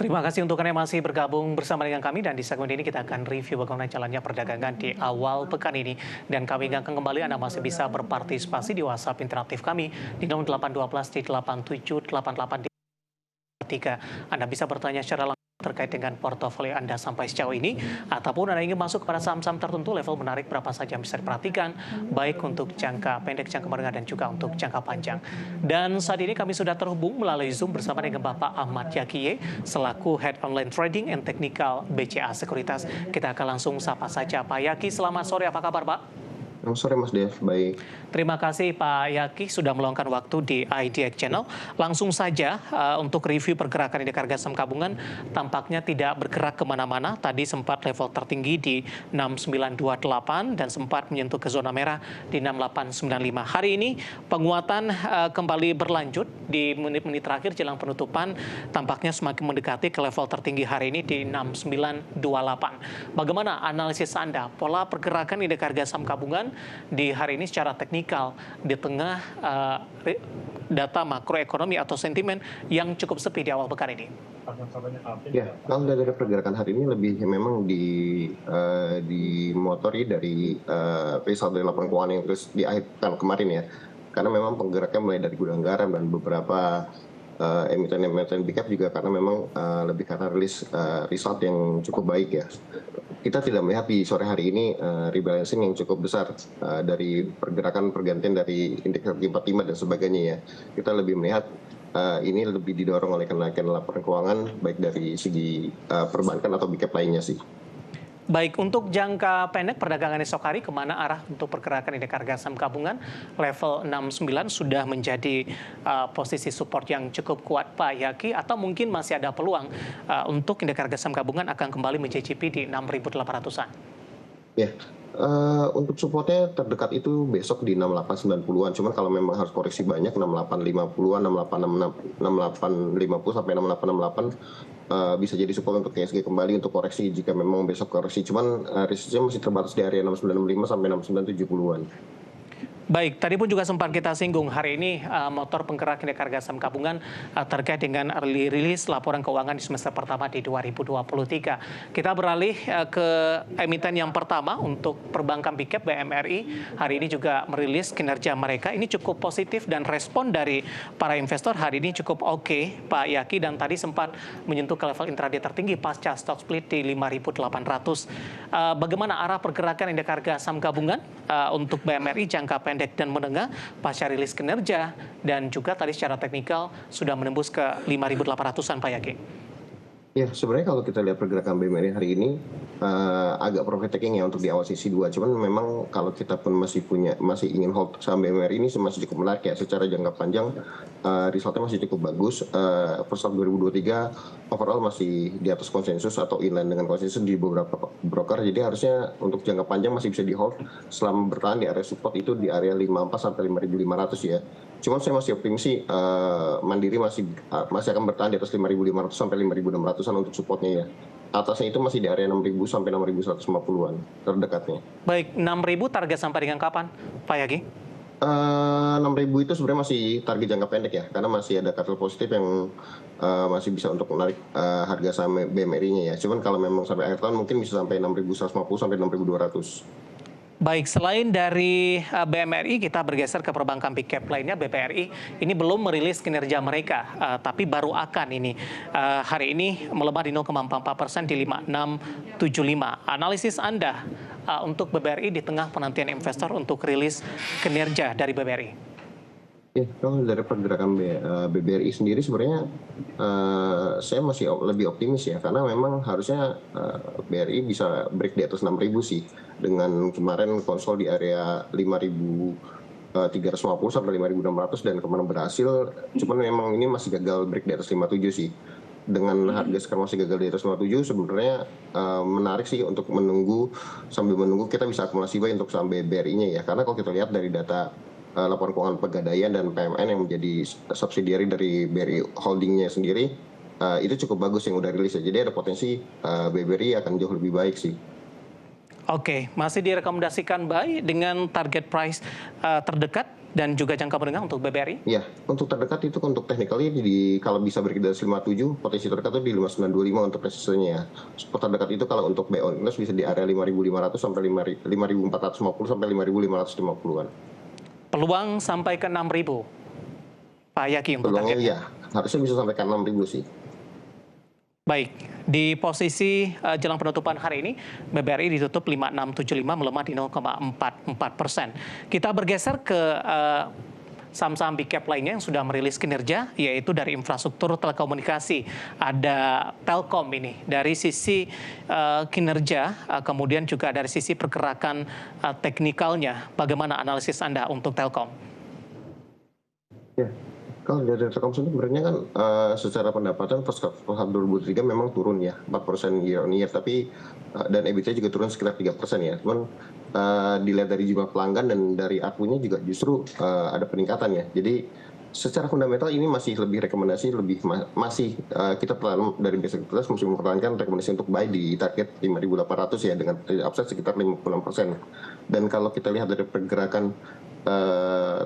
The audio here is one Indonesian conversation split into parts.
Terima kasih untuk Anda yang masih bergabung bersama dengan kami dan di segmen ini kita akan review bagaimana jalannya perdagangan di awal pekan ini. Dan kami ingatkan kembali Anda masih bisa berpartisipasi di WhatsApp interaktif kami di nomor 812 8788 3. Anda bisa bertanya secara langsung terkait dengan portofolio Anda sampai sejauh ini, ataupun Anda ingin masuk kepada saham-saham tertentu level menarik berapa saja yang bisa diperhatikan, baik untuk jangka pendek, jangka menengah, dan juga untuk jangka panjang. Dan saat ini kami sudah terhubung melalui Zoom bersama dengan Bapak Ahmad Yakiye, selaku Head Online Trading and Technical BCA Sekuritas. Kita akan langsung sapa saja Pak Yaki. Selamat sore, apa kabar Pak? Selamat sore Mas Dev, baik. Terima kasih Pak Yaki sudah meluangkan waktu di IDX Channel. Langsung saja untuk review pergerakan indeks harga saham gabungan tampaknya tidak bergerak kemana-mana. Tadi sempat level tertinggi di 6928 dan sempat menyentuh ke zona merah di 6895. Hari ini penguatan kembali berlanjut di menit-menit terakhir jelang penutupan, tampaknya semakin mendekati ke level tertinggi hari ini di 6928. Bagaimana analisis Anda pola pergerakan indeks harga saham gabungan di hari ini secara teknikal di tengah data makroekonomi atau sentimen yang cukup sepi di awal pekan ini? Ya, kalau dari pergerakan hari ini lebih memang dimotori dari result dari laporan keuangan yang terus di akhir pekan kemarin ya, karena memang penggeraknya mulai dari gudang garam dan beberapa emiten big cap juga karena memang lebih karena rilis result yang cukup baik ya. Kita tidak melihat di sore hari ini rebalancing yang cukup besar dari pergantian dari indeks harga 45 dan sebagainya ya. Kita lebih melihat ini lebih didorong oleh kenaikan laporan keuangan baik dari segi perbankan atau big cap lainnya sih. Baik, untuk jangka pendek perdagangan esok hari, kemana arah untuk pergerakan indeks harga saham gabungan? Level 69 sudah menjadi posisi support yang cukup kuat Pak Yaki, atau mungkin masih ada peluang untuk indeks harga saham gabungan akan kembali mencicipi di 6.800-an? Ya, untuk supportnya terdekat itu besok di 6890-an. Cuman kalau memang harus koreksi banyak 6850-an, 6850 sampai 6868 bisa jadi support untuk ISG kembali untuk koreksi jika memang besok koreksi. Cuman resistnya masih terbatas di area 6965 sampai 6970-an. Baik, tadi pun juga sempat kita singgung hari ini motor penggerak indeks harga saham gabungan terkait dengan early release laporan keuangan di semester pertama di 2023. Kita beralih ke emiten yang pertama untuk perbankan big cap BMRI. Hari ini juga merilis kinerja mereka. Ini cukup positif dan respon dari para investor hari ini cukup oke, Pak Yaki, dan tadi sempat menyentuh ke level intraday tertinggi pasca stock split di 5.800. Bagaimana arah pergerakan indeks harga saham gabungan untuk BMRI jangka pendek dan menengah pasca rilis kinerja, dan juga tadi secara teknikal sudah menembus ke 5.800-an Pak Yaki? Ya, sebenarnya kalau kita lihat pergerakan BMRI hari ini agak profit taking ya untuk di awal sisi 2. Cuman memang kalau kita pun masih ingin hold saham BMRI ini masih cukup menarik ya. Secara jangka panjang resultnya masih cukup bagus. First half 2023 overall masih di atas konsensus atau inline dengan konsensus di beberapa broker. Jadi harusnya untuk jangka panjang masih bisa di hold selama bertahan di area support itu di area 54 sampai 5.500 ya. Cuman saya masih optimis sih Mandiri masih akan bertahan di atas 5.500 sampai 5.600-an untuk supportnya ya. Atasnya itu masih di area 6.000 sampai 6.150-an terdekatnya. Baik, 6.000 target sampai dengan kapan Pak Yaki? 6.000 itu sebenarnya masih target jangka pendek ya, karena masih ada kartel positif yang masih bisa untuk menarik harga saham BMRI-nya ya. Cuman kalau memang sampai akhir tahun mungkin bisa sampai 6.150 sampai 6.200. Baik, selain dari BMRI, kita bergeser ke perbankan big cap lainnya, BPRI. Ini belum merilis kinerja mereka, tapi baru akan ini. Hari ini melemah di 0,44% di 5675. Analisis Anda untuk BBRI di tengah penantian investor untuk rilis kinerja dari BBRI? Ya, kalau dari pergerakan BBRI sendiri sebenarnya saya masih lebih optimis ya, karena memang harusnya BRI bisa break di atas 6.000 sih, dengan kemarin konsol di area 5.350 sampai 5.600 dan kemarin berhasil. Cuman memang ini masih gagal break di atas 57 sih. Dengan harga sekarang masih gagal di atas 57, sebenarnya menarik sih untuk sambil menunggu kita bisa akumulasi buy untuk saham BRI-nya ya, karena kalau kita lihat dari data laporan keuangan Pegadaian dan PMN yang menjadi subsidiary dari BRI Holdingnya sendiri, itu cukup bagus yang udah rilis ya. Jadi ada potensi BBRI akan jauh lebih baik sih. Oke, masih direkomendasikan buy dengan target price terdekat dan juga jangka menengah untuk BBRI? Ya, untuk terdekat itu untuk technically kalau bisa break di atas 57, potensi terdekat itu di 5925 untuk resistennya ya. Support terdekat itu kalau untuk buy on close bisa di area 5500 sampai 5450 sampai 5550-an. Peluang sampai ke 6.000, Pak Yaki, untuk Peluangnya targetnya? ya, harusnya bisa sampai ke 6000 sih. Baik, di posisi jelang penutupan hari ini, BBRI ditutup 5675 melemah di 0,44%. Kita bergeser ke saham-saham big cap lainnya yang sudah merilis kinerja, yaitu dari infrastruktur telekomunikasi. Ada Telkom ini, dari sisi kinerja, kemudian juga dari sisi pergerakan teknikalnya. Bagaimana analisis Anda untuk Telkom? Ya, kalau dari Telkom sendiri sebenarnya kan secara pendapatan first half 2023 memang turun ya 4% year on year, tapi dan EBITDA juga turun sekitar 3% ya. Cuman dilihat dari jumlah pelanggan dan dari ARPU-nya juga justru ada peningkatan ya. Jadi secara fundamental ini masih lebih rekomendasi, masih kita dari basic kita masih mempertahankan rekomendasi untuk buy di target 5.800 ya, dengan upside sekitar 56%. Dan kalau kita lihat dari pergerakan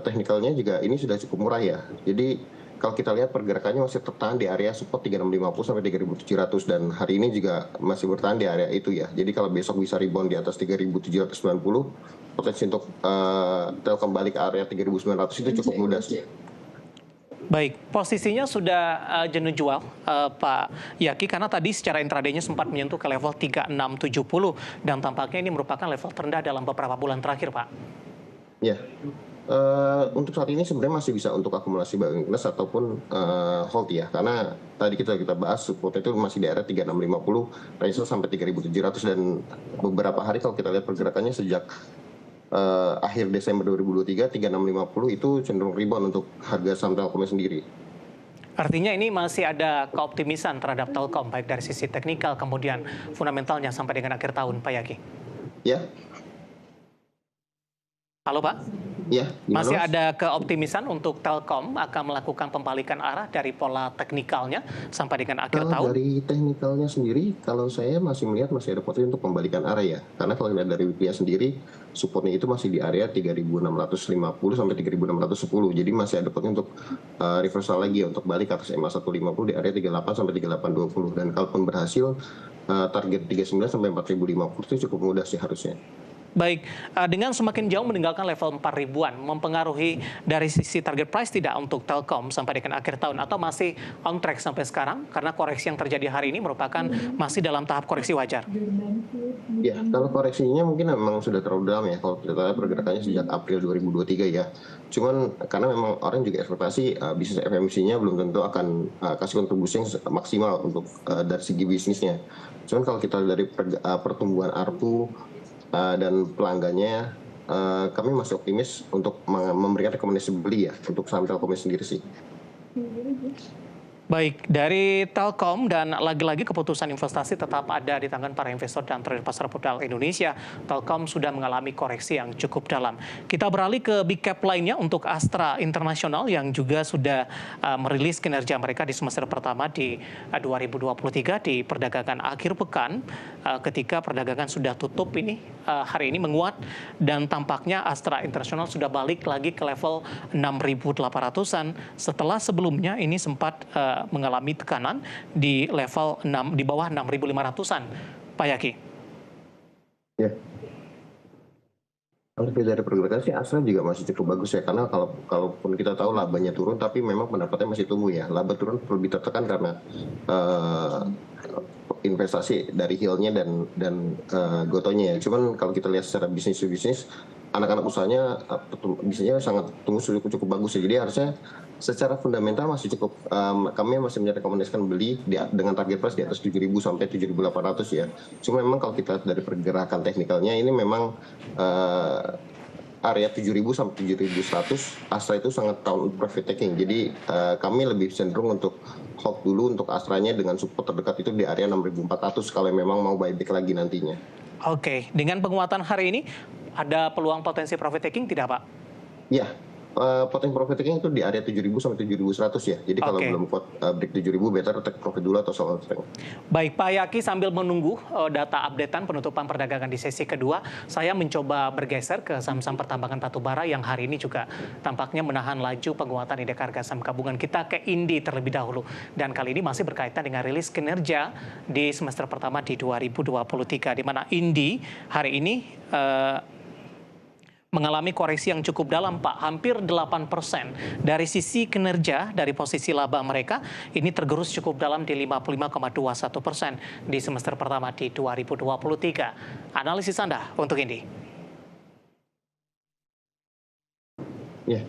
teknikalnya juga ini sudah cukup murah ya. Jadi kalau kita lihat pergerakannya masih tertahan di area support 3650 sampai 3700, dan hari ini juga masih bertahan di area itu ya. Jadi kalau besok bisa rebound di atas 3790, potensi untuk Telkom balik ke area 3900 itu cukup mudah sih. Baik, posisinya sudah jenuh jual, Pak Yaki, karena tadi secara intraday-nya sempat menyentuh ke level 3670, dan tampaknya ini merupakan level terendah dalam beberapa bulan terakhir, Pak. Ya, untuk saat ini sebenarnya masih bisa untuk akumulasi buy weakness ataupun hold ya, karena tadi kita bahas support itu masih di area 3650, resistance sampai 3700, dan beberapa hari kalau kita lihat pergerakannya sejak akhir Desember 2023, 3650 itu cenderung rebound untuk harga saham Telkomnya sendiri. Artinya ini masih ada keoptimisan terhadap Telkom, baik dari sisi teknikal kemudian fundamentalnya sampai dengan akhir tahun, Pak Yaki. Ya. Halo, Pak? Ya, masih ada keoptimisan untuk Telkom akan melakukan pembalikan arah dari pola teknikalnya sampai dengan akhir tahun? Dari teknikalnya sendiri, kalau saya masih melihat masih ada potensi untuk pembalikan arah ya. Karena kalau lihat dari weekly sendiri, supportnya itu masih di area 3650 sampai 3610. Jadi masih ada potensi untuk reversal lagi ya, untuk balik ke atas MA 150 di area 38 sampai 3820. Dan kalaupun berhasil, target 39 sampai 4050 itu cukup mudah sih harusnya. Baik, dengan semakin jauh meninggalkan level 4.000-an, mempengaruhi dari sisi target price tidak untuk Telkom sampai dengan akhir tahun, atau masih on track sampai sekarang karena koreksi yang terjadi hari ini merupakan masih dalam tahap koreksi wajar? Ya, kalau koreksinya mungkin memang sudah terlalu dalam ya, kalau kita lihat pergerakannya sejak April 2023 ya. Cuman karena memang orang juga ekspektasi bisnis FMC-nya belum tentu akan kasih kontribusi yang maksimal untuk dari segi bisnisnya. Cuman kalau kita dari pertumbuhan ARPU dan pelanggannya, kami masih optimis untuk memberikan rekomendasi beli ya untuk saham Telkomnya sendiri sih. Baik, dari Telkom, dan lagi-lagi keputusan investasi tetap ada di tangan para investor dan trader pasar modal Indonesia. Telkom sudah mengalami koreksi yang cukup dalam. Kita beralih ke big cap lainnya untuk Astra International yang juga sudah merilis kinerja mereka di semester pertama di 2023 di perdagangan akhir pekan, ketika perdagangan sudah tutup ini hari ini menguat, dan tampaknya Astra International sudah balik lagi ke level 6.800-an setelah sebelumnya ini sempat mengalami tekanan di level 6, di bawah 6.500-an, Pak Yaki. Ya. Kalau dari pergerakan sih Astra juga masih cukup bagus ya, karena kalaupun kita tahu labanya turun, tapi memang pendapatnya masih tumbuh ya. Laba turun lebih tertekan karena investasi dari Hill-nya dan Gotohnya ya. Cuman kalau kita lihat secara bisnis to bisnis, anak-anak usahanya bisnisnya sangat tumbuh cukup bagus ya. Jadi harusnya secara fundamental masih cukup, kami masih merekomendasikan beli dengan target price di atas 7.000 sampai 7.800 ya. Cuma memang kalau kita dari pergerakan teknikalnya ini memang area 7.000 sampai 7.100 Astra itu sangat tahun profit taking. Jadi kami lebih cenderung untuk hold dulu untuk Astranya dengan support terdekat itu di area 6.400 kalau memang mau buyback lagi nantinya. Oke, dengan penguatan hari ini ada peluang potensi profit taking tidak, Pak? Ya, potensi profit taking itu di area 7.000 sampai 7.100 ya. Jadi kalau Oke. belum kuat break 7.000, better take profit dulu atau sell strength. Baik, Pak Yaki, sambil menunggu data updatean penutupan perdagangan di sesi kedua, saya mencoba bergeser ke saham-saham pertambangan batubara yang hari ini juga tampaknya menahan laju penguatan indeks harga saham gabungan. Kita ke Indi terlebih dahulu. Dan kali ini masih berkaitan dengan rilis kinerja di semester pertama di 2023, di mana Indi hari ini mengalami koreksi yang cukup dalam, Pak, hampir 8%. Dari sisi kinerja, dari posisi laba mereka, ini tergerus cukup dalam di 55,21% di semester pertama di 2023. Analisis Anda untuk ini? Ya,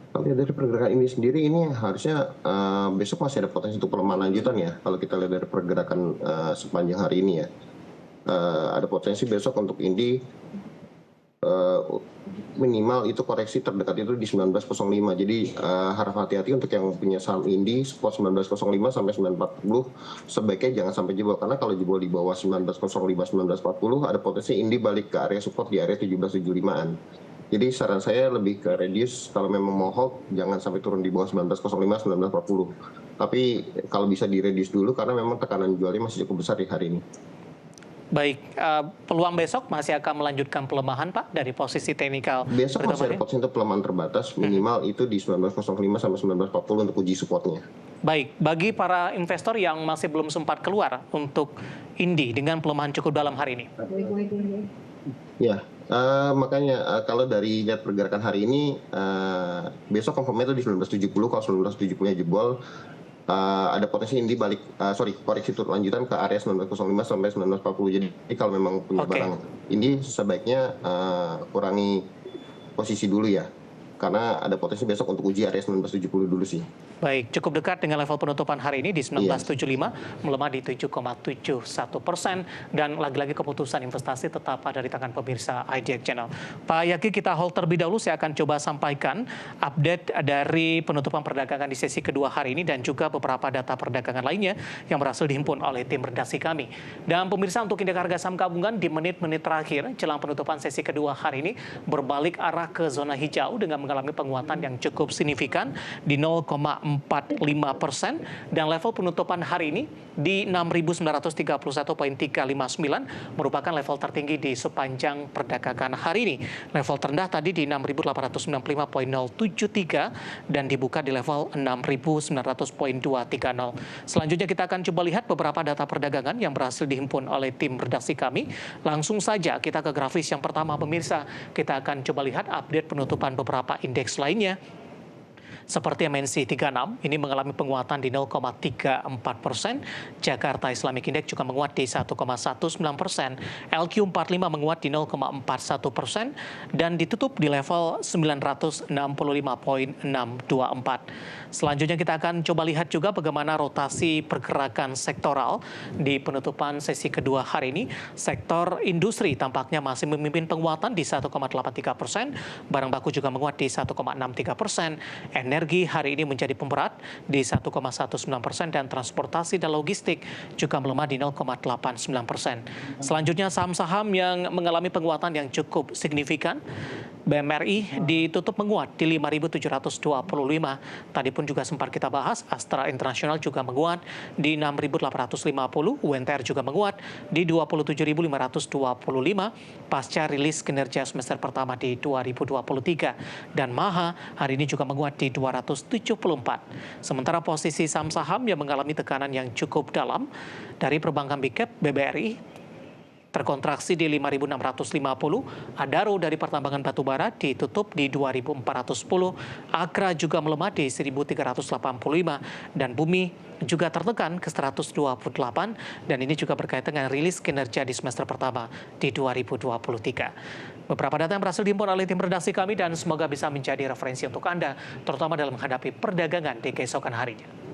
kalau lihat dari pergerakan ini sendiri, ini harusnya besok masih ada potensi untuk pelemahan lanjutan ya. Kalau kita lihat dari pergerakan sepanjang hari ini ya, ada potensi besok untuk Indi minimal itu koreksi terdekat itu di 19.05. Jadi harap hati-hati untuk yang punya saham Indi spot 19.05 sampai 9.40 sebaiknya jangan sampai jebol, karena kalau jebol di bawah 19.05 19.40 ada potensi Indi balik ke area support di area 17.75-an. Jadi saran saya lebih ke reduce, kalau memang mau hold jangan sampai turun di bawah 19.05 19.40. Tapi kalau bisa di reduce dulu karena memang tekanan jualnya masih cukup besar di hari ini. Baik, peluang besok masih akan melanjutkan pelemahan, Pak, dari posisi teknikal. Besok masih ada potensi untuk pelemahan terbatas, minimal itu di 19.05 sampai 19.40 untuk uji supportnya. Baik, bagi para investor yang masih belum sempat keluar untuk Indi dengan pelemahan cukup dalam hari ini. Ya, makanya kalau dari lihat pergerakan hari ini, besok confirmnya itu di 19.70. Kalau 19.70-nya jebol, ada potensi Indi balik, koreksi turun lanjutan ke area 19.05 sampai 19.40. Jadi kalau memang punya barang Indi, sebaiknya kurangi posisi dulu ya, karena ada potensi besok untuk uji area 19.70 dulu sih. Baik, cukup dekat dengan level penutupan hari ini di 19.75, melemah di 7,71%, dan lagi-lagi keputusan investasi tetap ada di tangan pemirsa IDX Channel. Pak Yaki, kita hold terlebih dahulu, saya akan coba sampaikan update dari penutupan perdagangan di sesi kedua hari ini dan juga beberapa data perdagangan lainnya yang berhasil dihimpun oleh tim redaksi kami. Dan pemirsa, untuk indeks harga saham gabungan di menit-menit terakhir jelang penutupan sesi kedua hari ini berbalik arah ke zona hijau dengan mengalami penguatan yang cukup signifikan di 0,45% dan level penutupan hari ini di 6.931.359 merupakan level tertinggi di sepanjang perdagangan hari ini. Level terendah tadi di 6.895.073 dan dibuka di level 6.900.230. Selanjutnya kita akan coba lihat beberapa data perdagangan yang berhasil dihimpun oleh tim redaksi kami. Langsung saja kita ke grafis yang pertama, pemirsa. Kita akan coba lihat update penutupan beberapa indeks lainnya. Seperti MNC 36, ini mengalami penguatan di 0,34%. Jakarta Islamic Index juga menguat di 1,19%. LQ45 menguat di 0,41% dan ditutup di level 965.624. Selanjutnya kita akan coba lihat juga bagaimana rotasi pergerakan sektoral di penutupan sesi kedua hari ini. Sektor industri tampaknya masih memimpin penguatan di 1,83%. Barang baku juga menguat di 1,63%. Energi hari ini menjadi pemberat di 1,19% dan transportasi dan logistik juga melemah di 0,89%. Selanjutnya saham-saham yang mengalami penguatan yang cukup signifikan. BMRI ditutup menguat di 5.725. Tadi pun juga sempat kita bahas, Astra International juga menguat di 6.850. UNTR juga menguat di 27.525 pasca rilis kinerja semester pertama di 2023. Dan Maha hari ini juga menguat di 274. Sementara posisi saham-saham yang mengalami tekanan yang cukup dalam dari perbankan Big Cap, BBRI terkontraksi di 5.650, Adaro dari pertambangan batubara ditutup di 2.410, Akra juga melemah di 1.385, dan Bumi juga tertekan ke 128, dan ini juga berkaitan dengan rilis kinerja di semester pertama di 2023. Beberapa data yang berhasil dihimpun oleh tim redaksi kami dan semoga bisa menjadi referensi untuk Anda, terutama dalam menghadapi perdagangan di keesokan harinya.